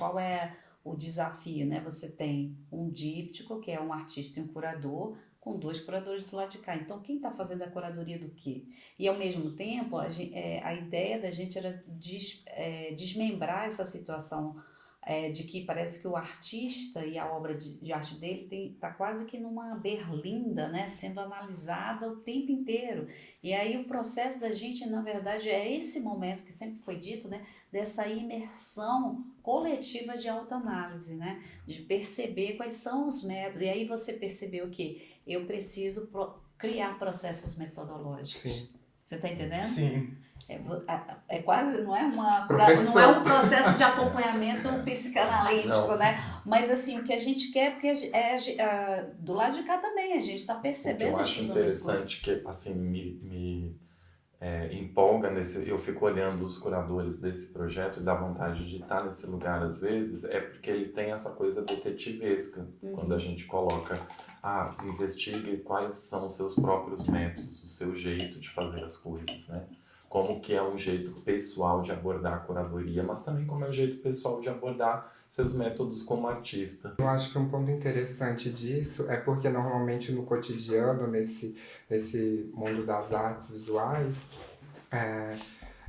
qual é o desafio, né? Você tem um díptico, que é um artista e um curador, com dois curadores do lado de cá. Então, quem está fazendo a curadoria do quê? E, ao mesmo tempo, a ideia da gente era desmembrar essa situação de que parece que o artista e a obra de arte dele está quase que numa berlinda, né, sendo analisada o tempo inteiro. E aí o processo da gente, na verdade, é esse momento que sempre foi dito, né, dessa imersão coletiva de autoanálise, né, de perceber quais são os métodos. E aí você percebeu que eu preciso criar processos metodológicos. Sim. Você está entendendo? Sim. É quase, não é Professor. não é um processo de acompanhamento psicanalítico, Não. né? Mas assim, o que a gente quer, porque do lado de cá também, a gente está O que percebendo eu acho estudando as coisas. interessante, que assim, me empolga eu fico olhando os curadores desse projeto e dá vontade de estar nesse lugar às vezes, é porque ele tem essa coisa detetivesca, quando a gente coloca, investigue quais são os seus próprios métodos, o seu jeito de fazer as coisas, né? Como que é um jeito pessoal de abordar a curadoria, mas também como é um jeito pessoal de abordar seus métodos como artista. Eu acho que um ponto interessante disso é porque normalmente no cotidiano, nesse mundo das artes visuais,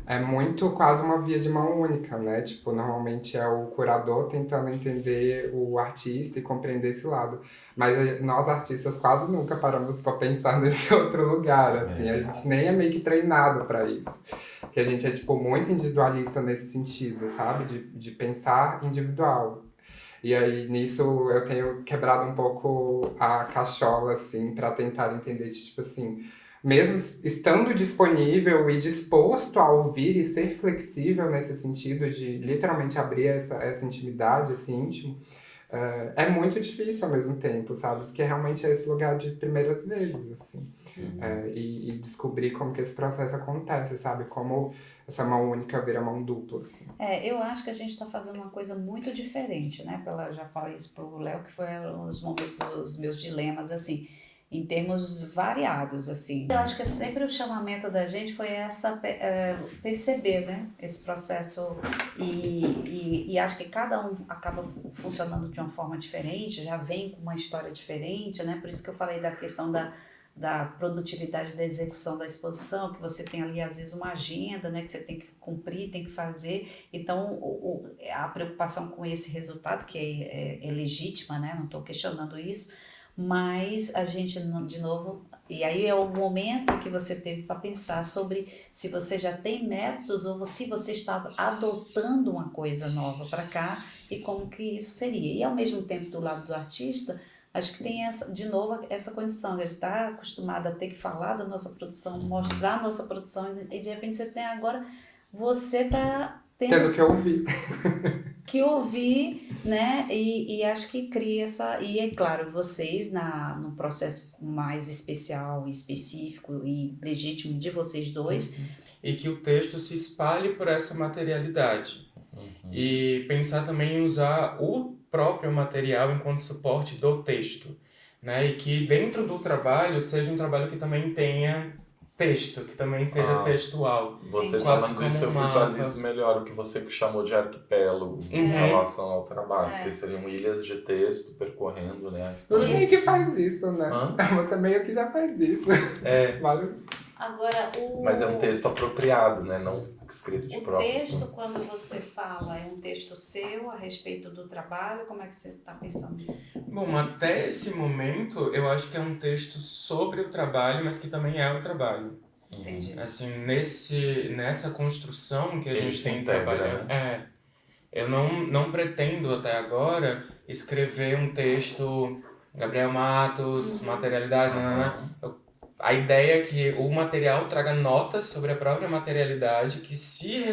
é muito quase uma via de mão única, né? Tipo, normalmente é o curador tentando entender o artista e compreender esse lado. Mas nós artistas quase nunca paramos para pensar nesse outro lugar, assim. A gente nem é meio que treinado para isso. Que a gente é, tipo, muito individualista nesse sentido, sabe? De pensar individual. E aí, nisso, eu tenho quebrado um pouco a cachola, assim, para tentar entender, tipo assim, mesmo estando disponível e disposto a ouvir e ser flexível nesse sentido de literalmente abrir essa intimidade, esse íntimo, é muito difícil ao mesmo tempo, sabe? Porque realmente é esse lugar de primeiras vezes, assim. E descobrir como que esse processo acontece, sabe? Como essa mão única vira mão dupla, assim. Eu acho que a gente está fazendo uma coisa muito diferente, né? Já falei isso pro Léo, que foi os momentos dos meus dilemas, assim, em termos variados, assim. Eu acho que sempre o chamamento da gente foi perceber, né? Esse processo e acho que cada um acaba funcionando de uma forma diferente, já vem com uma história diferente, né? Por isso que eu falei da questão da produtividade da execução da exposição, que você tem ali às vezes uma agenda, né, que você tem que cumprir, tem que fazer, então a preocupação com esse resultado, que é legítima, né, não estou questionando isso, mas a gente, de novo, e aí é o momento que você teve para pensar sobre se você já tem métodos ou se você está adotando uma coisa nova para cá e como que isso seria. E ao mesmo tempo, do lado do artista, acho que tem de novo essa condição, de estar acostumado a ter que falar da nossa produção, mostrar a nossa produção, e de repente você está Tendo que ouvir. Que ouvir, né? E acho que cria essa. E é claro, vocês, no processo mais especial, específico e legítimo de vocês dois. E que o texto se espalhe por essa materialidade. E pensar também em usar o próprio material enquanto suporte do texto, né? E que dentro do trabalho seja um trabalho que também tenha texto, que também seja textual. Você Quase falando como isso, eu um mapa. visualizo melhor o que você chamou de arquipélago em relação ao trabalho, que seriam ilhas de texto percorrendo, né? Você meio que faz isso, né? Você meio que já faz isso. Vários. Agora, Mas é um texto apropriado, né? Não escrito de próprio. O texto, quando você fala, é um texto seu a respeito do trabalho? Como é que você está pensando nisso? Bom, até esse momento, eu acho que é um texto sobre o trabalho, mas que também é o trabalho. Entendi. Assim, nessa construção que a gente tem trabalhando, né? eu não pretendo até agora escrever um texto Gabriel Matos, materialidade, a ideia é que o material traga notas sobre a própria materialidade que se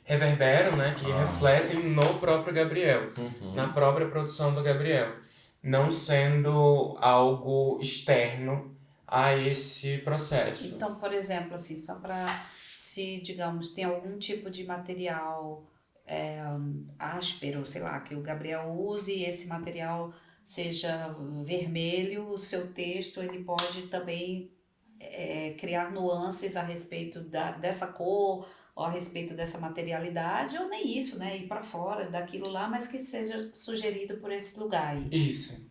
reverberam, né, que refletem no próprio Gabriel, na própria produção do Gabriel, não sendo algo externo a esse processo. Então, por exemplo, assim, só para se, digamos, tem algum tipo de material áspero, sei lá, que o Gabriel use e esse material seja vermelho, o seu texto ele pode também criar nuances a respeito dessa cor, ou a respeito dessa materialidade, ou nem isso, né? Ir para fora daquilo lá, mas que seja sugerido por esse lugar aí. Isso.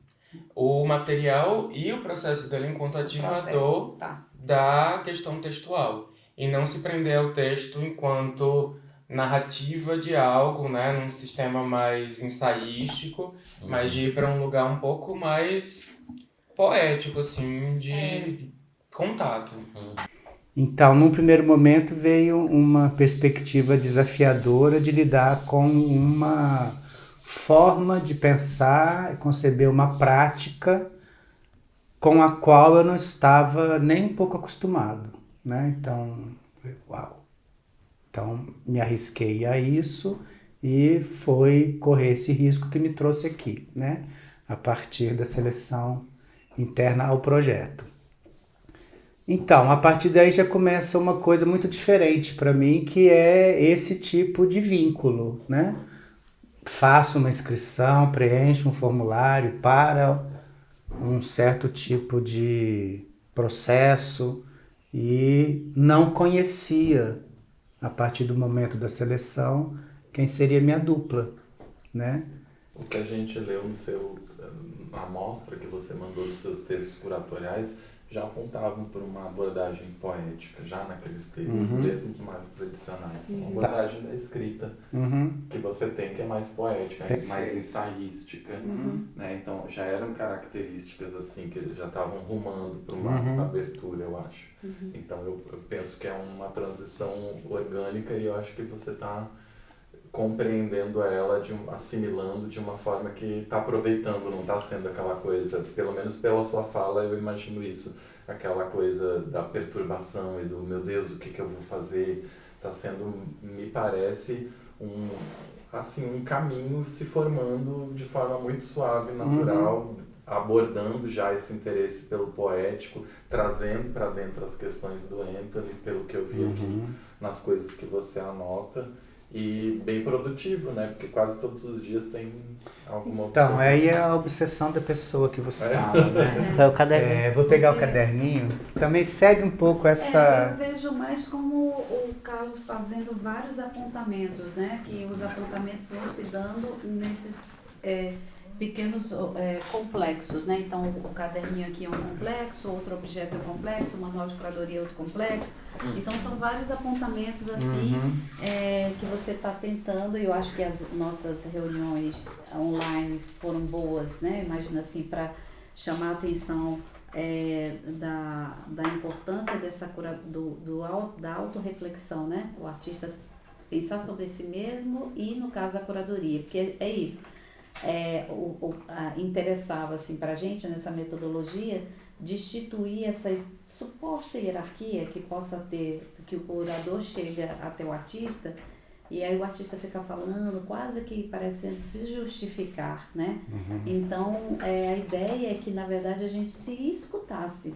O material e o processo dele enquanto ativador Tá. da questão textual. E não se prender ao texto enquanto narrativa de algo, né? Num sistema mais ensaístico, mas de ir para um lugar um pouco mais poético, assim, de contato. Então, num primeiro momento, veio uma perspectiva desafiadora de lidar com uma forma de pensar e conceber uma prática com a qual eu não estava nem um pouco acostumado, né? Então, uau! Então, me arrisquei a isso e foi correr esse risco que me trouxe aqui, né? A partir da seleção interna ao projeto. Então, a partir daí já começa uma coisa muito diferente para mim, que é esse tipo de vínculo, né? Faço uma inscrição, preencho um formulário para um certo tipo de processo e não conhecia, a partir do momento da seleção, quem seria minha dupla, né? O que a gente leu na amostra que você mandou dos seus textos curatoriais já apontavam por uma abordagem poética, já naqueles textos, mesmo os mais tradicionais. Uma abordagem da escrita que você tem, que é mais poética, mais ensaística. Né? Então, já eram características assim, que eles já estavam rumando para uma abertura, eu acho. Então, eu penso que é uma transição orgânica e eu acho que você está compreendendo ela, assimilando de uma forma que está aproveitando, não está sendo aquela coisa, pelo menos pela sua fala eu imagino isso, aquela coisa da perturbação e do meu Deus, o que eu vou fazer, está sendo, me parece, um caminho se formando de forma muito suave, natural, abordando já esse interesse pelo poético, trazendo para dentro as questões do Anthony, pelo que eu vi aqui nas coisas que você anota. E bem produtivo, né? Porque quase todos os dias tem alguma Então, aí é a obsessão da pessoa que você fala, né? É o caderninho. Vou pegar o caderninho. Também segue um pouco essa... Eu vejo mais como o Carlos fazendo vários apontamentos, né? Que os apontamentos vão se dando nesses pequenos complexos, né? Então, o caderninho aqui é um complexo, outro objeto é um complexo, o manual de curadoria é outro complexo. Então, são vários apontamentos assim que você está tentando, e eu acho que as nossas reuniões online foram boas, né? Imagina assim, para chamar a atenção da importância da autorreflexão, né? O artista pensar sobre si mesmo e, no caso, a curadoria, porque é isso. Interessava assim, para a gente, nessa metodologia, destituir essa suposta hierarquia que possa ter, que o curador chega até o artista e aí o artista fica falando, quase que parecendo se justificar, né? Então, a ideia é que, na verdade, a gente se escutasse.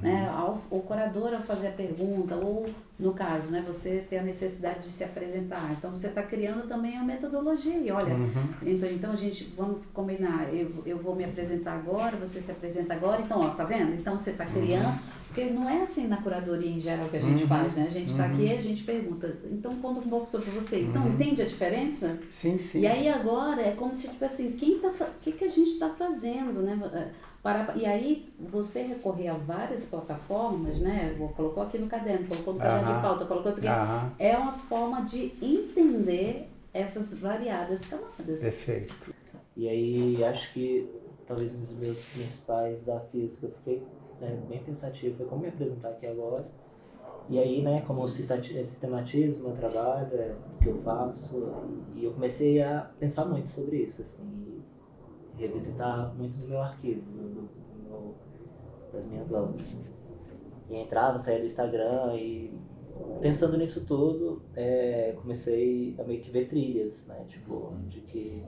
Né? O curador ao fazer a pergunta, ou no caso, né, você ter a necessidade de se apresentar, então você está criando também a metodologia e olha, então a gente, vamos combinar, eu vou me apresentar agora, você se apresenta agora, então ó, tá vendo? Então você está criando, porque não é assim na curadoria em geral que a gente faz, né? A gente está aqui, a gente pergunta, então conta um pouco sobre você, então entende a diferença? Sim, sim. E aí agora é como se tipo assim, o que a gente está fazendo, né? E aí você recorrer a várias plataformas, né? Colocou aqui no caderno, colocou no caderno de pauta, colocou isso aqui. É uma forma de entender essas variadas camadas. Perfeito. E aí acho que talvez um dos meus principais desafios que eu fiquei bem pensativo foi como me apresentar aqui agora. E aí, né, como eu sistematizo o meu trabalho, o que eu faço, e eu comecei a pensar muito sobre isso, assim, revisitar muito do meu arquivo, das minhas obras. E entrava, saía do Instagram e pensando nisso tudo, comecei a meio que ver trilhas, né? Tipo, de que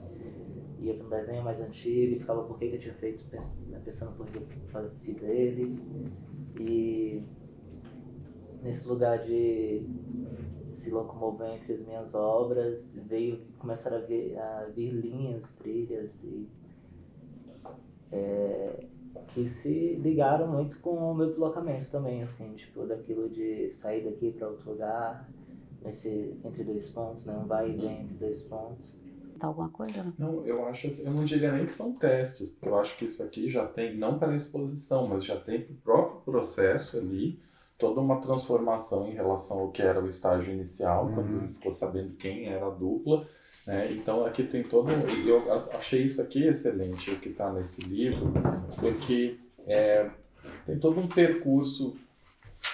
ia para um desenho mais antigo e ficava por que eu tinha feito, pensando por que eu fiz ele. E nesse lugar de se locomover entre as minhas obras, começaram a vir linhas, trilhas e que se ligaram muito com o meu deslocamento também, assim, tipo, daquilo de sair daqui para outro lugar nesse entre dois pontos, né? Um vai e vem entre dois pontos. Tá alguma coisa, né? Não, eu acho assim, eu não diria nem que são testes, porque eu acho que isso aqui já tem, não para a exposição, mas já tem para o próprio processo ali, toda uma transformação em relação ao que era o estágio inicial, quando ele ficou sabendo quem era a dupla, né? Então aqui tem todo, eu achei isso aqui excelente, o que está nesse livro, porque tem todo um percurso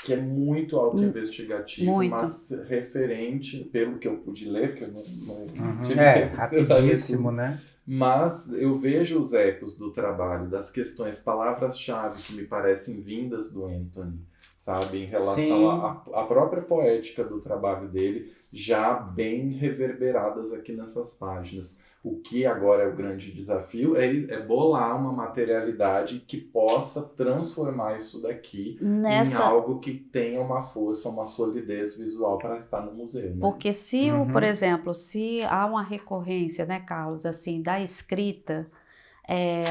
que é muito autoinvestigativo, Muito. mas referente, pelo que eu pude ler, porque eu não tive tempo de rapidíssimo, né? mas eu vejo os ecos do trabalho, das questões, palavras-chave que me parecem vindas do Anthony, sabe? Em relação à própria poética do trabalho dele, já bem reverberadas aqui nessas páginas. O que agora é o grande desafio é bolar uma materialidade que possa transformar isso daqui em algo que tenha uma força, uma solidez visual para estar no museu, né? Porque se, por exemplo, se há uma recorrência, né, Carlos, assim, da escrita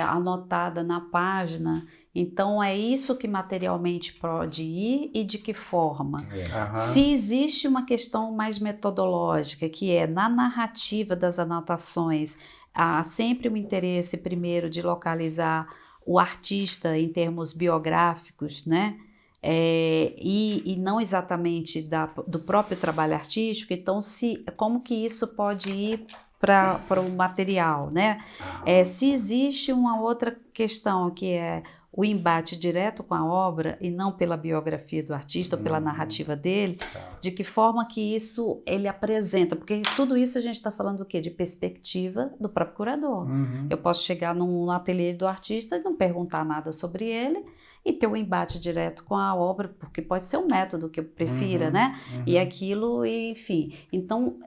anotada na página, então é isso que materialmente pode ir e de que forma. Se existe uma questão mais metodológica, que é na narrativa das anotações, há sempre um interesse primeiro de localizar o artista em termos biográficos, né? E não exatamente do próprio trabalho artístico, então como que isso pode ir para o material, né? Se existe uma outra questão que é o embate direto com a obra e não pela biografia do artista ou pela narrativa dele, de que forma que isso ele apresenta, porque tudo isso a gente está falando do quê? De perspectiva do próprio curador. Eu posso chegar num ateliê do artista e não perguntar nada sobre ele e ter um embate direto com a obra, porque pode ser um método que eu prefira, né? E aquilo, enfim. Então,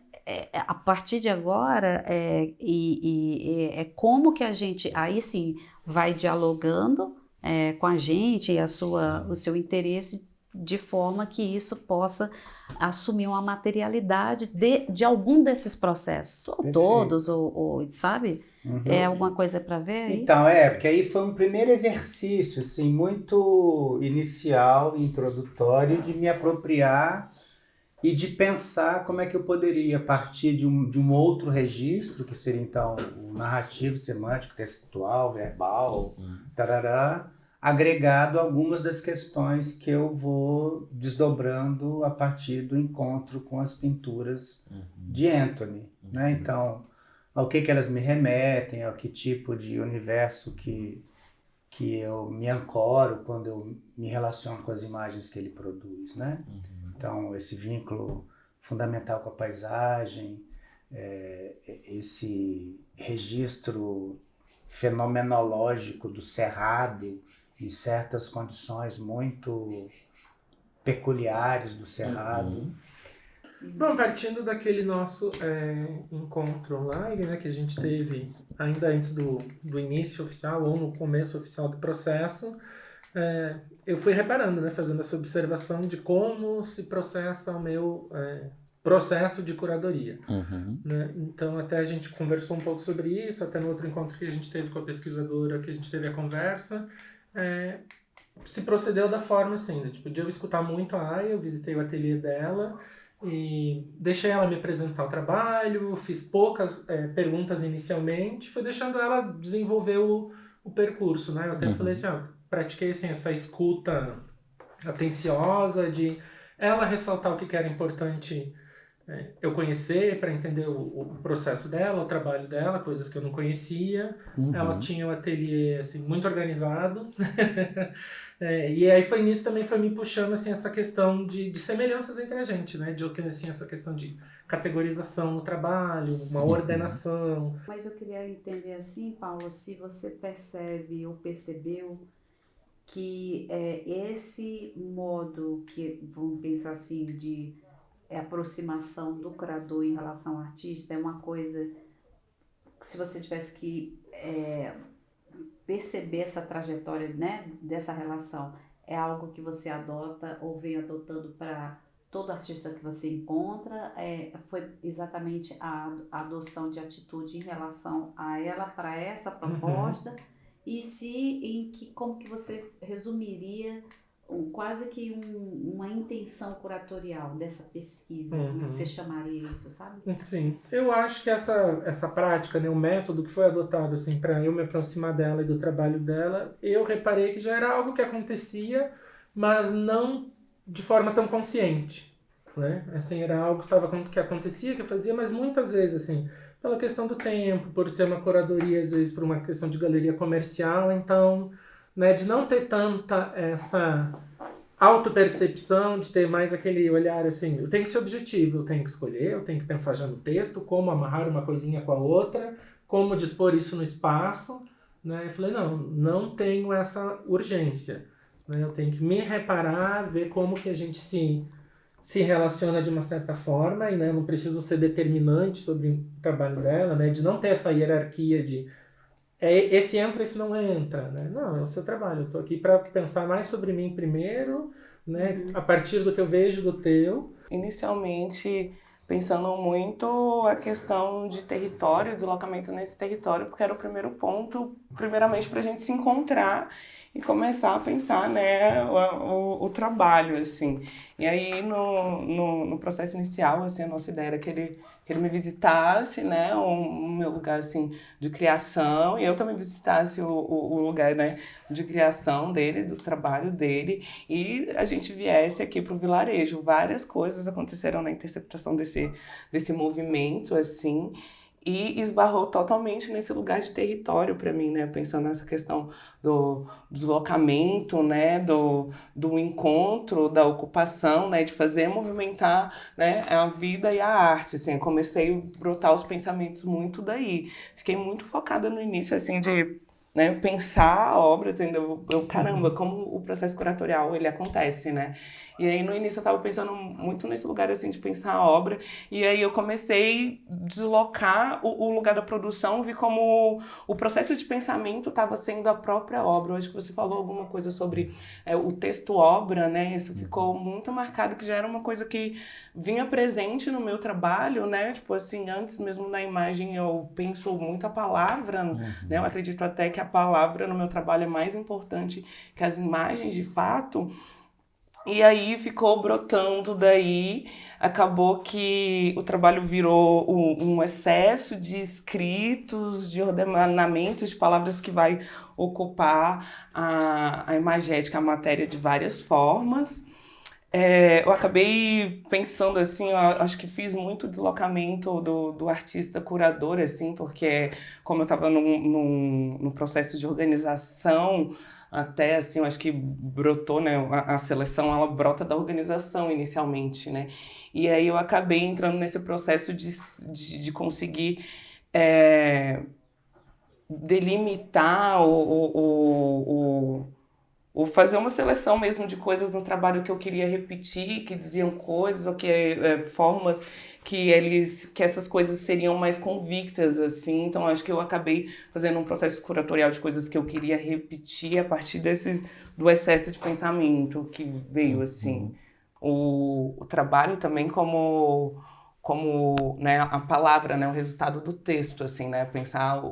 a partir de agora, é como que a gente, aí sim, vai dialogando com a gente e o seu interesse, de forma que isso possa assumir uma materialidade de algum desses processos, ou Perfeito. Todos, ou sabe? É alguma coisa para ver aí? Então, porque aí foi um primeiro exercício, assim, muito inicial, introdutório, de me apropriar e de pensar como é que eu poderia, a partir de um outro registro, que seria então o narrativo, semântico, textual, verbal, tarará, agregado a algumas das questões que eu vou desdobrando a partir do encontro com as pinturas de Anthony, né? Então, ao que elas me remetem, ao que tipo de universo que eu me ancoro quando eu me relaciono com as imagens que ele produz, né? Então, esse vínculo fundamental com a paisagem, esse registro fenomenológico do cerrado, em certas condições muito peculiares do cerrado. Bom, partindo daquele nosso encontro online, né, que a gente teve ainda antes do início oficial ou no começo oficial do processo, eu fui reparando, né, fazendo essa observação de como se processa o meu processo de curadoria. Né? Então, até a gente conversou um pouco sobre isso, até no outro encontro que a gente teve com a pesquisadora, que a gente teve a conversa, se procedeu da forma assim, né? Tipo, de eu escutar muito a Aya, eu visitei o ateliê dela e deixei ela me apresentar o trabalho, fiz poucas perguntas inicialmente, fui deixando ela desenvolver o percurso, né? Eu até falei assim, pratiquei assim, essa escuta atenciosa, de ela ressaltar o que era importante eu conhecer para entender o processo dela, o trabalho dela, coisas que eu não conhecia. Ela tinha um ateliê assim, muito organizado. E aí foi nisso também foi me puxando assim, essa questão de semelhanças entre a gente, né? De eu ter assim, essa questão de categorização no trabalho, uma ordenação. Mas eu queria entender assim, Paulo, se você percebe ou percebeu que esse modo que, vamos pensar assim, de aproximação do curador em relação ao artista é uma coisa que, se você tivesse que perceber essa trajetória, né, dessa relação, é algo que você adota ou vem adotando para todo artista que você encontra, foi exatamente a adoção de atitude em relação a ela, para essa proposta, e como que você resumiria quase que uma intenção curatorial dessa pesquisa, como você chamaria isso, sabe? Sim, eu acho que essa prática, né, o método que foi adotado assim, para eu me aproximar dela e do trabalho dela, eu reparei que já era algo que acontecia, mas não de forma tão consciente, né? Assim, era algo que acontecia, que eu fazia, mas muitas vezes, assim, pela questão do tempo, por ser uma curadoria, às vezes por uma questão de galeria comercial, então, né, de não ter tanta essa autopercepção, de ter mais aquele olhar assim, eu tenho que ser objetivo, eu tenho que escolher, eu tenho que pensar já no texto, como amarrar uma coisinha com a outra, como dispor isso no espaço, né? Eu falei, não tenho essa urgência, né? Eu tenho que me reparar, ver como que a gente se relaciona de uma certa forma, e né, não preciso ser determinante sobre o trabalho dela, né? De não ter essa hierarquia de esse entra, esse não entra, né? Não, é o seu trabalho. Eu estou aqui para pensar mais sobre mim primeiro, né? A partir do que eu vejo do teu. Inicialmente, pensando muito a questão de território, deslocamento nesse território, porque era o primeiro ponto, primeiramente, para a gente se encontrar e começar a pensar, né, o trabalho, assim. E aí, no processo inicial, assim, a nossa ideia era que ele me visitasse, né, o meu lugar, assim, de criação, e eu também visitasse o lugar, né, de criação dele, do trabalho dele, e a gente viesse aqui para o vilarejo. Várias coisas aconteceram na interceptação desse movimento, assim, e esbarrou totalmente nesse lugar de território para mim, né? Pensando nessa questão do deslocamento, né? Do encontro, da ocupação, né? De fazer movimentar, né? A vida e a arte, assim. Comecei a brotar os pensamentos muito daí. Fiquei muito focada no início, assim, de... né, pensar a obra, assim, caramba, como o processo curatorial ele acontece, né? E aí no início eu estava pensando muito nesse lugar assim de pensar a obra, e aí eu comecei a deslocar o lugar da produção, vi como o processo de pensamento estava sendo a própria obra. Eu acho que você falou alguma coisa sobre o texto-obra, né? Isso ficou muito marcado, que já era uma coisa que vinha presente no meu trabalho, né? Tipo assim, antes mesmo na imagem eu penso muito a palavra, né? Eu acredito até que a palavra no meu trabalho é mais importante que as imagens de fato. E aí ficou brotando daí, acabou que o trabalho virou um excesso de escritos, de ordenamentos, de palavras que vai ocupar a imagética, a matéria de várias formas. Eu acabei pensando assim, eu acho que fiz muito deslocamento do artista curador, assim, porque como eu estava no processo de organização, até assim, eu acho que brotou, né, a seleção, ela brota da organização inicialmente, né, e aí eu acabei entrando nesse processo de conseguir delimitar ou fazer uma seleção mesmo de coisas no trabalho que eu queria repetir, que diziam coisas, ou que formas que essas coisas seriam mais convictas, assim. Então, acho que eu acabei fazendo um processo curatorial de coisas que eu queria repetir a partir do excesso de pensamento que veio, assim. O trabalho também como né, a palavra, né, o resultado do texto, assim, né, pensar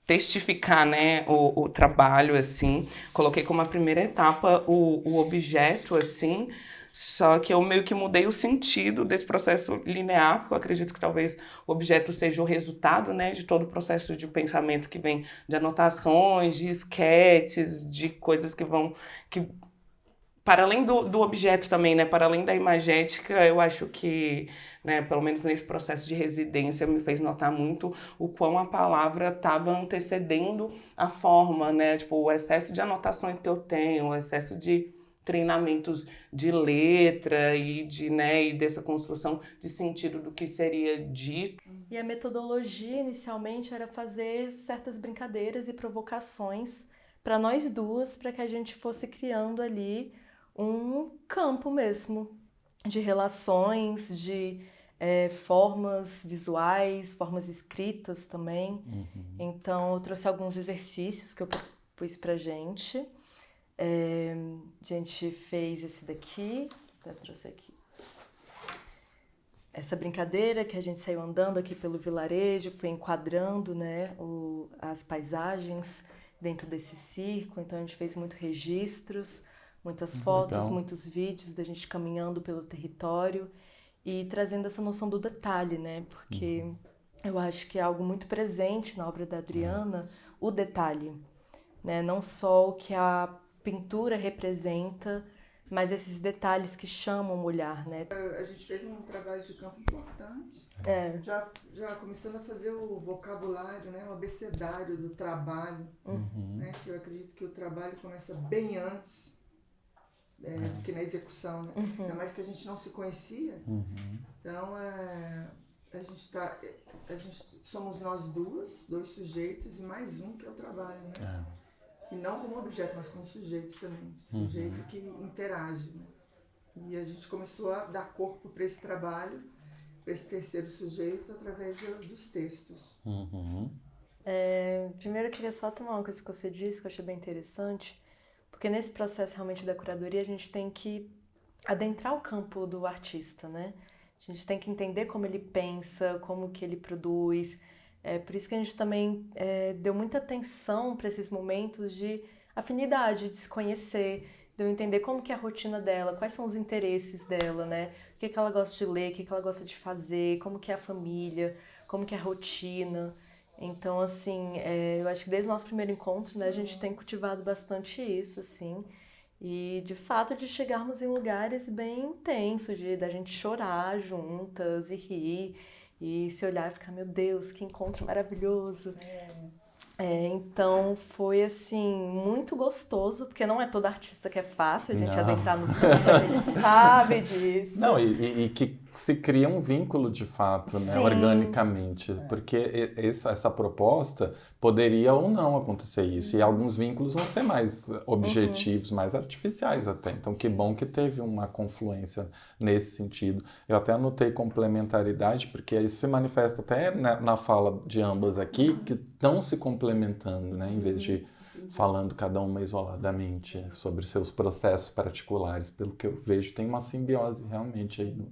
testificar, né, o trabalho, assim. Coloquei como a primeira etapa o objeto, assim, só que eu meio que mudei o sentido desse processo linear, porque eu acredito que talvez o objeto seja o resultado, né, de todo o processo de pensamento que vem de anotações, de esquetes, de coisas que para além do objeto também, né, para além da imagética, eu acho que, né, pelo menos nesse processo de residência, me fez notar muito o quão a palavra estava antecedendo a forma, né, tipo, o excesso de anotações que eu tenho, o excesso de treinamentos de letra e dessa construção de sentido do que seria dito. E a metodologia inicialmente era fazer certas brincadeiras e provocações para nós duas, para que a gente fosse criando ali um campo mesmo de relações, de formas visuais, formas escritas também. Então eu trouxe alguns exercícios que eu propus pra gente. A gente fez esse daqui, eu trouxe aqui. Essa brincadeira que a gente saiu andando aqui pelo vilarejo, foi enquadrando, né, as paisagens dentro desse círculo, então a gente fez muitos registros, muitas fotos, Legal. muitos vídeos da gente caminhando pelo território e trazendo essa noção do detalhe, né? Porque eu acho que é algo muito presente na obra da Adriana, o detalhe, né? Não só o que a pintura representa, mas esses detalhes que chamam o olhar, né? A gente fez um trabalho de campo importante, É. já começando a fazer o vocabulário, né, o abecedário do trabalho, né, que eu acredito que o trabalho começa bem antes do que na execução, né? Ainda mais que a gente não se conhecia. Então, a gente somos nós dois sujeitos e mais um que é o trabalho, né? E não como objeto, mas como sujeito também. Sujeito que interage, né? E a gente começou a dar corpo para esse trabalho, para esse terceiro sujeito, através dos textos. Primeiro eu queria só tomar uma coisa que você disse, que eu achei bem interessante, porque nesse processo realmente da curadoria a gente tem que adentrar o campo do artista, né? A gente tem que entender como ele pensa, como que ele produz. Por isso que a gente também deu muita atenção para esses momentos de afinidade, de se conhecer, de eu entender como que é a rotina dela, quais são os interesses dela, né? O que ela gosta de ler, o que ela gosta de fazer, como que é a família, como que é a rotina. Então, assim, eu acho que desde o nosso primeiro encontro, né, a gente tem cultivado bastante isso, assim. E, de fato, de chegarmos em lugares bem intensos, da gente chorar juntas e rir. E se olhar e ficar, meu Deus, que encontro maravilhoso. Então foi assim, muito gostoso, porque não é todo artista que é fácil a gente adentrar no campo, a gente sabe disso. Não, e que se cria um vínculo de fato, né, Sim. organicamente, porque essa proposta poderia ou não acontecer isso, e alguns vínculos vão ser mais objetivos, mais artificiais até. Então, que bom que teve uma confluência nesse sentido. Eu até anotei complementaridade, porque isso se manifesta até na fala de ambas aqui, que estão se complementando, né, em vez de falando cada uma isoladamente sobre seus processos particulares. Pelo que eu vejo, tem uma simbiose realmente aí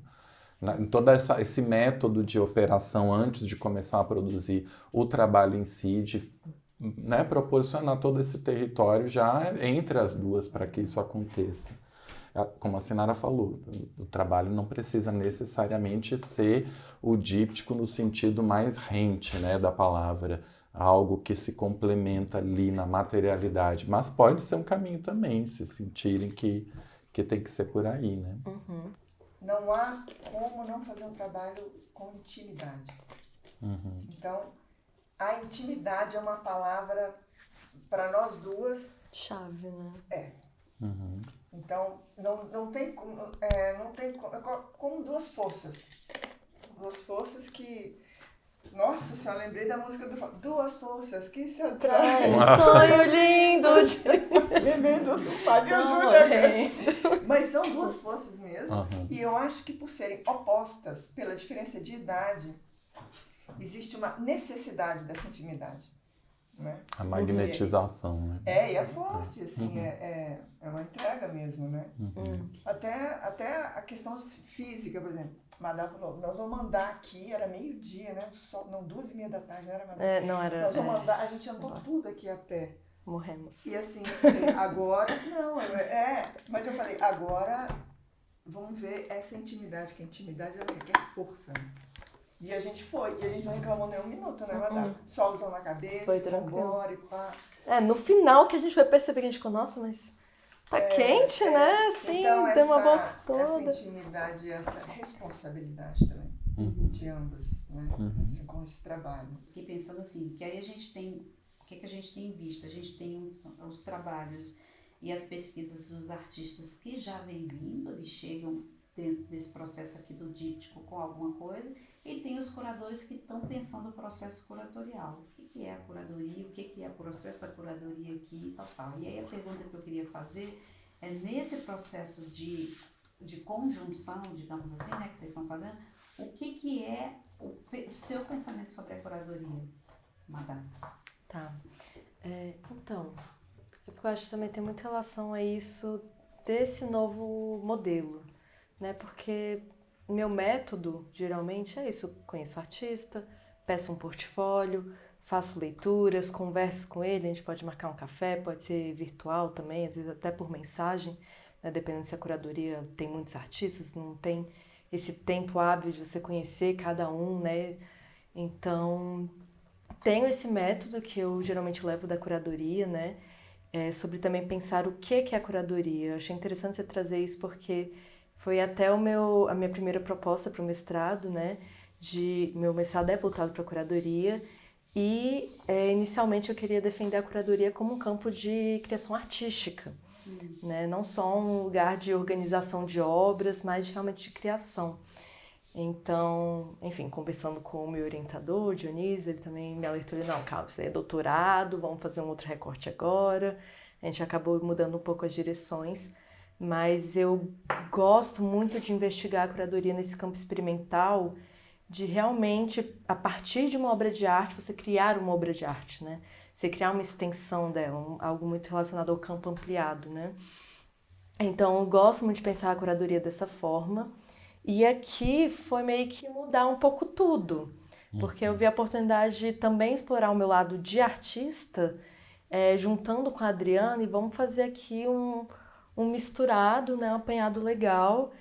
em todo esse método de operação antes de começar a produzir o trabalho em si, de, né, proporcionar todo esse território já entre as duas para que isso aconteça. Como a Sinara falou, o trabalho não precisa necessariamente ser o díptico no sentido mais rente, né, da palavra, algo que se complementa ali na materialidade, mas pode ser um caminho também, se sentirem que tem que ser por aí, né? Não há como não fazer um trabalho com intimidade. Então, a intimidade é uma palavra para nós duas. Chave, né? Então, não tem como duas forças. Duas forças que... Nossa senhora, lembrei da música do... Duas forças que se atraem. Sonho lindo! Lembrei do Fábio Júnior. Mas são duas forças mesmo. E eu acho que por serem opostas, pela diferença de idade, existe uma necessidade dessa intimidade. Né? A magnetização, né? E é forte, assim, é uma entrega mesmo, né? Até a questão física, por exemplo. Madá falou, nós vamos andar aqui, era meio-dia, né? Não, 2h30 da tarde, não era, Madá? Não era. Nós vamos andar, a gente andou tudo aqui a pé. Morremos. E assim, eu falei, agora, mas eu falei, agora vamos ver essa intimidade, que a intimidade ela requer força, né? E a gente foi, e a gente não reclamou nem um minuto, né, Madá? Solzão na cabeça, foi tranquilo. Vambora, e pá. No final que a gente foi perceber que a gente ficou, nossa, mas tá quente, né? Assim, então, deu uma volta toda. Essa intimidade e essa responsabilidade também, de ambas, né? Assim, com esse trabalho. Fiquei pensando assim, que aí a gente tem, o que a gente tem visto? A gente tem os trabalhos e as pesquisas dos artistas que já vêm vindo e chegam dentro desse processo aqui do díptico com alguma coisa, e tem os curadores que estão pensando o processo curatorial. O que é a curadoria, o que é o processo da curadoria aqui e tal. E aí a pergunta que eu queria fazer é, nesse processo de conjunção, digamos assim, né, que vocês estão fazendo, o que é o seu pensamento sobre a curadoria, Madá? Tá. Então, eu acho que também tem muita relação a isso desse novo modelo, né? Porque meu método, geralmente, é isso. Conheço o artista, peço um portfólio, faço leituras, converso com ele, a gente pode marcar um café, pode ser virtual também, às vezes até por mensagem, né? Dependendo se a curadoria tem muitos artistas, não tem esse tempo hábil de você conhecer cada um, né? Então, tenho esse método que eu geralmente levo da curadoria, né? Sobre também pensar o que é a curadoria. Eu achei interessante você trazer isso porque foi até a minha primeira proposta para o mestrado, né? Meu mestrado é voltado para a curadoria e inicialmente eu queria defender a curadoria como um campo de criação artística, né? Não só um lugar de organização de obras, mas realmente de criação. Então, enfim, conversando com o meu orientador, Dionísio, ele também me alertou, não, calma, isso aí é doutorado, vamos fazer um outro recorte agora. A gente acabou mudando um pouco as direções, mas eu gosto muito de investigar a curadoria nesse campo experimental, de realmente, a partir de uma obra de arte, você criar uma obra de arte, né? Você criar uma extensão dela, algo muito relacionado ao campo ampliado, né? Então, eu gosto muito de pensar a curadoria dessa forma. E aqui foi meio que mudar um pouco tudo, porque eu vi a oportunidade de também explorar o meu lado de artista, juntando com a Adriana, e vamos fazer aqui um misturado, né, um apanhado legal,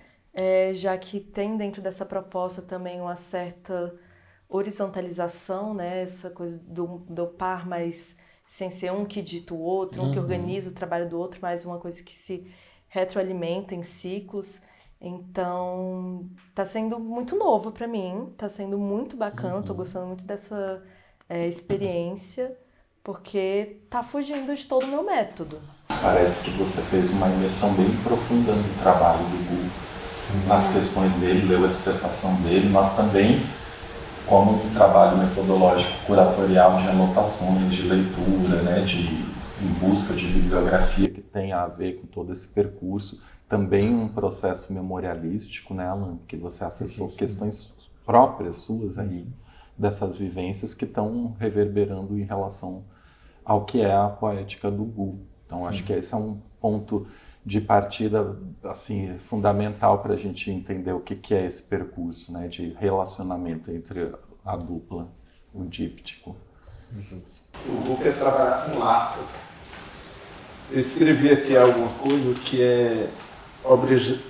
já que tem dentro dessa proposta também uma certa horizontalização, né, essa coisa do par, mas sem ser um que dita o outro, um que organiza o trabalho do outro, mas uma coisa que se retroalimenta em ciclos. Então, tá sendo muito novo para mim, tá sendo muito bacana, tô gostando muito dessa experiência, porque tá fugindo de todo o meu método. Parece que você fez uma imersão bem profunda no trabalho do Gu, nas questões dele, leu a dissertação dele, mas também como um trabalho metodológico curatorial de anotações, de leitura, né, em busca de bibliografia que tenha a ver com todo esse percurso. Também um processo memorialístico, né, Alan? Que você acessou questões próprias suas aí, dessas vivências que estão reverberando em relação ao que é a poética do Gu. Então, acho que esse é um ponto de partida assim, fundamental para a gente entender o que é esse percurso, né, de relacionamento entre a dupla, o díptico. O Gu quer trabalhar com latas. Eu escrevi aqui alguma coisa que é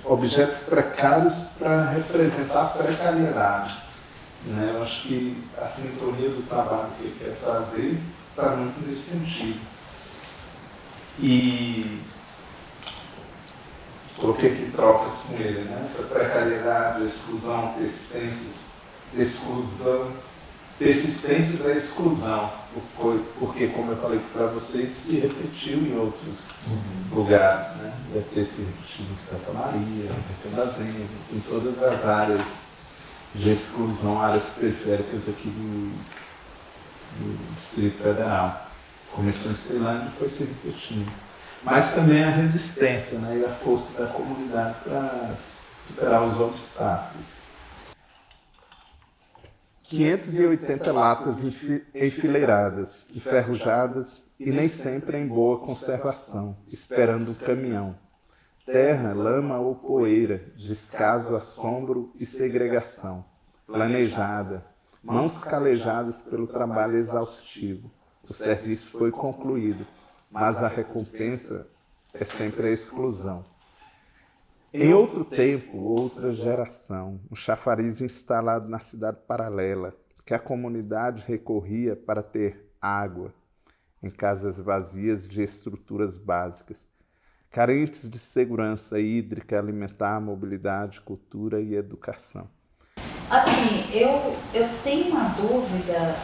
objetos precários para representar a precariedade. Né? Eu acho que a sintonia do trabalho que ele quer fazer está muito nesse sentido. E coloquei aqui trocas com ele, né? Essa precariedade, exclusão, persistência da exclusão, porque, como eu falei para vocês, se repetiu em outros lugares, né? Deve ter se repetido em Santa Maria, em Fazenda, em todas as áreas de exclusão, áreas periféricas aqui do Distrito Federal. Começou em Ceilândia e foi se repetindo. Mas também a resistência, né? E a força da comunidade para superar os obstáculos. 580 latas enfileiradas, enferrujadas e nem sempre em boa conservação, esperando um caminhão. Terra, lama ou poeira, descaso, assombro e segregação. Planejada, mãos calejadas pelo trabalho exaustivo. O serviço foi concluído, mas a recompensa é sempre a exclusão. Em outro tempo, outra geração, um chafariz instalado na cidade paralela, que a comunidade recorria para ter água, em casas vazias de estruturas básicas, carentes de segurança hídrica, alimentar, mobilidade, cultura e educação. Assim, eu tenho uma dúvida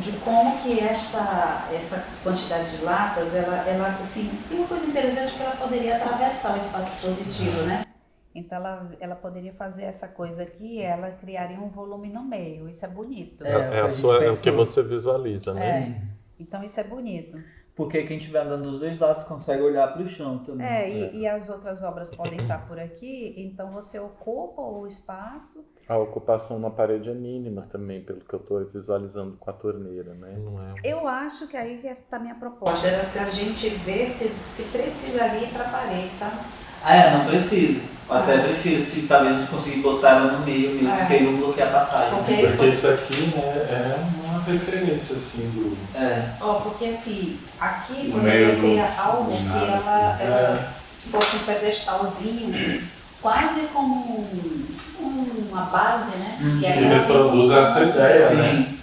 de como que essa quantidade de latas, ela assim, tem uma coisa interessante que ela poderia atravessar o espaço positivo, né? Então ela poderia fazer essa coisa aqui e ela criaria um volume no meio, isso é bonito. É o que você visualiza, né? Então isso é bonito. Porque quem estiver andando dos dois lados consegue olhar para o chão também. E as outras obras podem estar por aqui, então você ocupa o espaço. A ocupação na parede é mínima também, pelo que eu estou visualizando com a torneira, né? Não é... Eu acho que aí que está a minha proposta, era se a gente ver se precisaria ir para a parede, sabe? Não precisa. Até prefiro se talvez a gente conseguir botar ela no meio mesmo, porque aí não bloqueia a passagem. Porque isso aqui, né, é uma referência, assim, do... Porque assim, aqui No poderia meio ter do algo que nada, ela fosse um pedestalzinho, quase como uma base, né? Que aí ela reproduz tem essa ideia, né?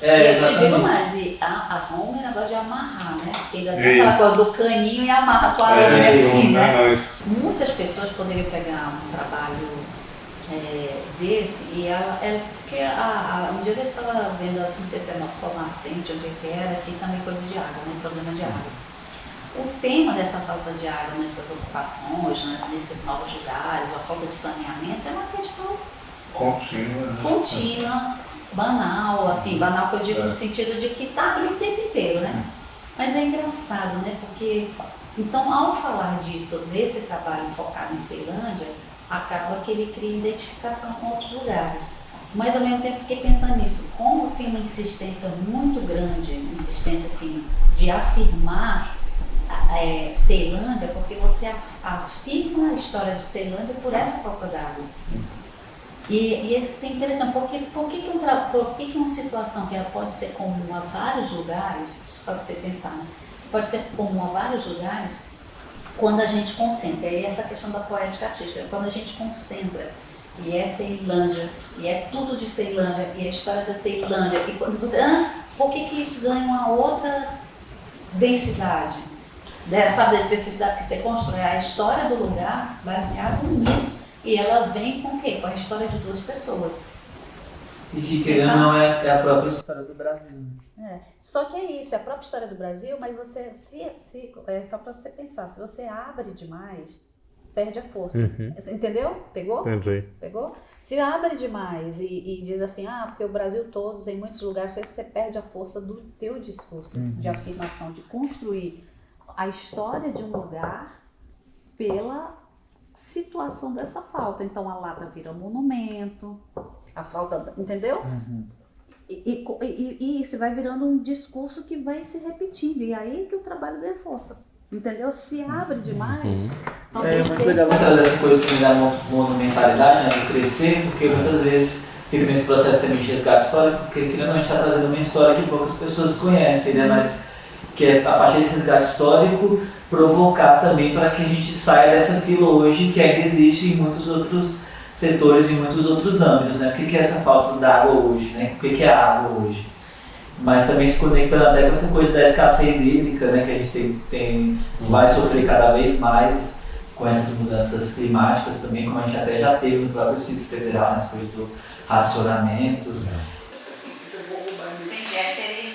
E eu te exatamente. digo mais, e a Roma é negócio de amarrar, né? Porque ainda tem Isso. aquela coisa do caninho e amarra com a É, lâmina assim, não, né? mas- Muitas pessoas poderiam pegar um trabalho desse e porque um dia eu estava vendo, não sei se é no Sol Nascente, onde é que era, aqui também coisa de água, né? Problema de água. O tema dessa falta de água nessas ocupações, né? Nesses novos lugares, a falta de saneamento, é uma questão contínua, banal, assim, banal que eu digo no sentido de que está ali o tempo inteiro, né? Mas é engraçado, né? Porque, então, ao falar disso, desse trabalho focado em Ceilândia, acaba que ele cria identificação com outros lugares. Mas, ao mesmo tempo, fiquei pensando nisso, como tem uma insistência muito grande, insistência, assim, de afirmar Ceilândia, porque você afirma a história de Ceilândia por essa falta d'água. E isso é interessante, por que uma situação que ela pode ser comum a vários lugares, isso pode ser pensar, né? Pode ser comum a vários lugares, quando a gente concentra, e essa questão da poética artística, quando a gente concentra, e é Ceilândia, e é tudo de Ceilândia, e a história da Ceilândia, e quando você, por que isso ganha uma outra densidade? Sabe, da especificidade que você constrói a história do lugar baseado nisso. E ela vem com o quê? Com a história de duas pessoas. E que querendo não é a própria história do Brasil. Só que é isso, é a própria história do Brasil, mas você, só para você pensar, se você abre demais, perde a força. Entendeu? Pegou? Entendi. Pegou? Se abre demais e diz assim, porque o Brasil todo, tem muitos lugares, você perde a força do teu discurso de afirmação, de construir a história de um lugar pela situação dessa falta. Então a lata vira monumento, a falta, entendeu? E isso vai virando um discurso que vai se repetindo, e aí que o trabalho ganha força, entendeu? Se abre demais, talvez muito legal você trazer essa coisa também da monumentalidade, né, do crescer, porque muitas vezes fica nesse processo também de resgate histórico, porque querendo a gente está trazendo uma história que poucas pessoas conhecem, né, mas que é a partir desse resgate histórico provocar também para que a gente saia dessa fila hoje que ainda existe em muitos outros setores, em muitos outros âmbitos, né? O que é essa falta d'água hoje, né? O que é a água hoje? Mas também se conectando até com essa coisa da escassez hídrica, né? Que a gente vai sofrer cada vez mais com essas mudanças climáticas também, como a gente até já teve no próprio Distrito Federal, nas coisas do racionamento. Entendi.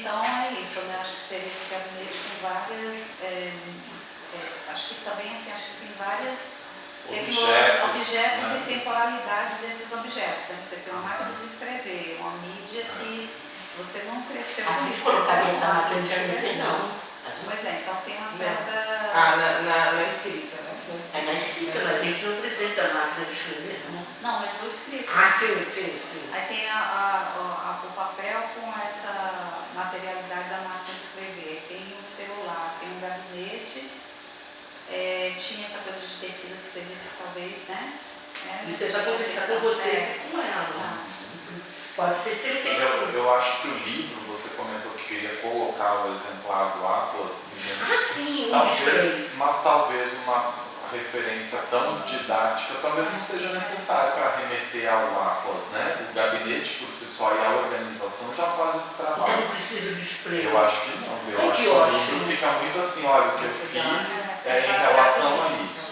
Então é isso, né? Acho que seria esse gabinete com várias, acho que também assim, acho que tem várias objetos e temporalidades desses objetos. Né? Você tem uma máquina de escrever, uma mídia que você não cresceu com isso. Essa máquina de escrever, não. Pois é, então tem uma certa... Na escrita, né? Na escrita, a gente não precisa da máquina de escrever, não. Não, mas o escrito. Sim. Aí tem o papel com essa materialidade da máquina de escrever. Tem o celular, tem o gabinete. Tinha essa coisa de tecido que você disse que talvez, né? Isso é só conversar com você com ela. Pode ser sem tecido. Eu acho que o livro, você comentou que queria colocar o exemplar do Atlas. Sim, mas talvez uma referência tão didática talvez não seja necessária para remeter ao Atlas, né? O gabinete por si só e a organização já faz esse trabalho. Então não precisa de spray. Eu acho que não. Eu acho que o livro fica muito assim, olha, o que eu fiz em relação a isso.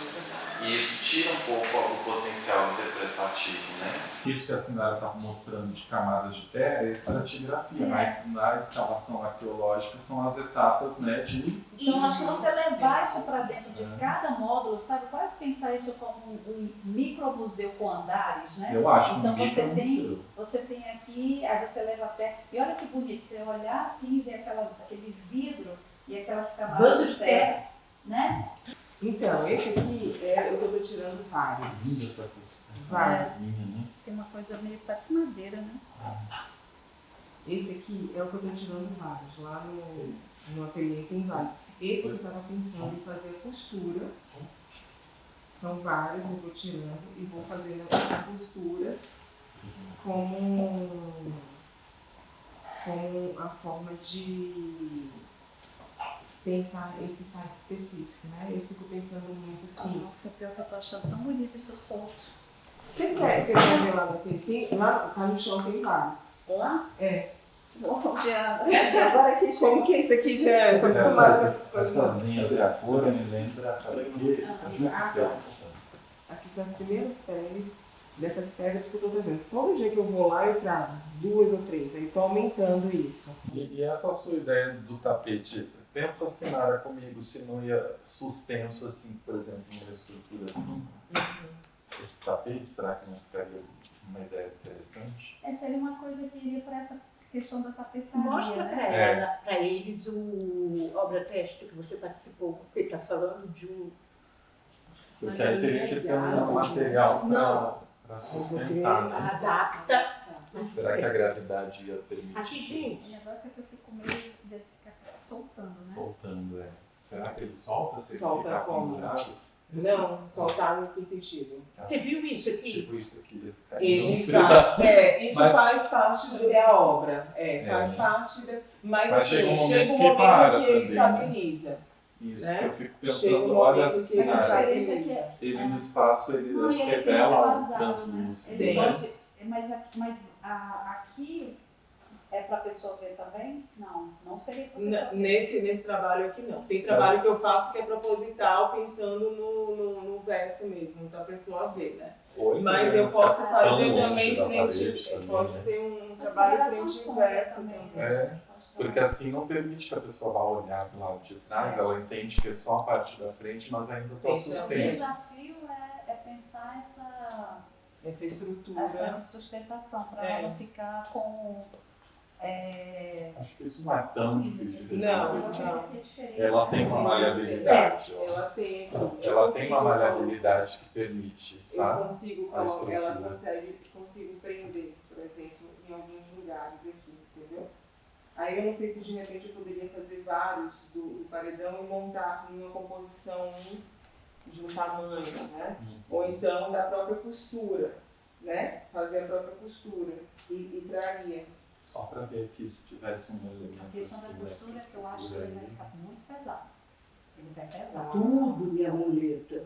E isso tira um pouco o potencial interpretativo, né? Isso que a Sinara está mostrando de camadas de terra é estratigrafia, mas na escavação arqueológica são as etapas, né, de... Então, acho que você levar isso para dentro de cada módulo, sabe, quase pensar isso como um micromuseu com andares, né? Eu acho que então você tem aqui, aí você leva até... E olha que bonito, você olhar assim e ver aquele vidro e aquelas camadas de terra, né? Então, esse aqui é o que eu estou tirando vários. Vários. Tem uma coisa meio que parece madeira, né? Esse aqui é o que eu estou tirando vários. Lá no ateliê tem vários. Esse que eu estava pensando em fazer a costura. São vários, eu vou tirando e vou fazendo a costura como como a forma de pensar esse site específico, né? Eu fico pensando muito assim. Nossa, pior que eu tô achando tão bonito esse solto. Você quer ver lá no tem lá tá no chão, tem vários. Lá? É. Bom, Diana. Agora que como que é isso aqui, Diana? Tô acostumada com essas coisas. Essas linhas de cor me lembra, sabe aqui? Aqui são as primeiras peles dessas pedras que eu tô trazendo. Todo dia que eu vou lá, eu trago 2 ou 3. Aí tô aumentando isso. E essa sua ideia do tapete, pensa assim, Nara, comigo, se não ia suspenso assim, por exemplo, numa estrutura assim. Esse tapete, será que não ficaria uma ideia interessante? Seria uma coisa que iria para essa questão da tapeçaria. Mostra né? para eles o obra-teste que você participou, porque está falando de um. Porque aí teria que ter um material para sustentar, né? Adapta. Será que a gravidade ia permitir? Aqui, gente. O negócio é que eu fico meio de ficar soltando, né? Soltando, é. Será que ele solta se ele Solta ficar como? pendurado? Não, soltar no que sentido? Você viu isso aqui? Tipo isso aqui. Isso Mas faz parte da obra. Faz parte da. Mas assim, chega um momento que ele estabiliza. Isso, né? eu fico Chega um pensando, olha, momento que ele estabiliza. ele no espaço, ele Não, e aí tem esse revela o vazado, translúcido, Ele né? pode, mas aqui é para a pessoa ver também? Não seria para a pessoa ver. Nesse trabalho aqui não. Tem trabalho que eu faço que é proposital, pensando no verso mesmo, para a pessoa ver, né? Mas eu posso fazer também frente, pode ser um trabalho frente e verso também. Porque assim não permite que a pessoa vá olhar do lado de trás, ela entende que é só a parte da frente, mas ainda está O suspensa. desafio é pensar essa estrutura, essa sustentação, para ela não ficar com... Acho que isso não é tão difícil de Não. Ela tem uma maleabilidade. Ela tem. Ela tem uma maleabilidade que permite, sabe? Eu consigo, ela consigo prender, por exemplo, em alguns lugares aqui, entendeu? Aí eu não sei se de repente eu poderia fazer vários do paredão e montar numa composição de um tamanho, né? Ou então da própria costura, né? Fazer a própria costura e traria. Só para ver aqui se tivesse um elemento. A questão da costura é que eu acho que ele vai ficar muito pesado. Ele vai pesar. Tudo, minha muleta.